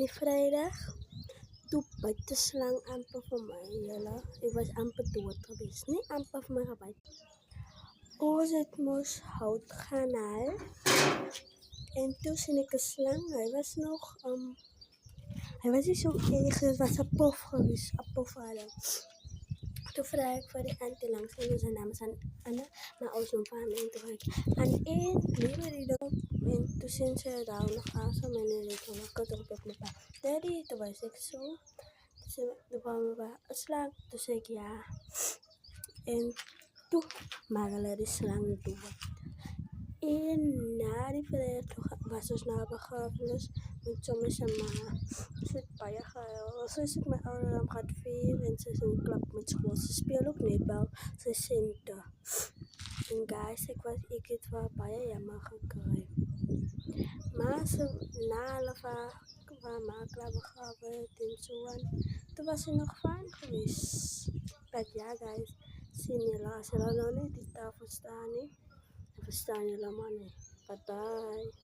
Die vrijdag, toen bijt de slang amper voor mij, jelle. Ik was amper dood geweest, niet amper voor mij gebijt. Ons het moest hout gaan halen. En toen zie ik een slang, hij was niet zo erg, het was een pof geweest, een pof hadden. Toen vraag ik voor die auntie langs, en zijn naam is Anna, maar ook zo'n van en toen ik aan één nieuwe riedel, en toen zien ze daar nog aan, zo mijn riedel, ik had ook op mijn pa. Daddy, toen was ik zo, toen kwam we een slang, toen zei ik ja. En toen maakte die slang dood. En na die vrijdag was ons naar begrafenis met sommige ma. Ze het baie gehuil. Zo is ik mijn ouderdom gehad 4 en ze is in de klap met school. Ze speel ook netbal, ze is center. En guys, ik het wel baie jammer gekry. Maar ze na hulle van ma klaar begraven en zo aan. Toen was ze nog fijn geweest. But ja guys, sien julle as julle nou net die tafel staan nie. Dan verstaan julle maar nie. Bye bye.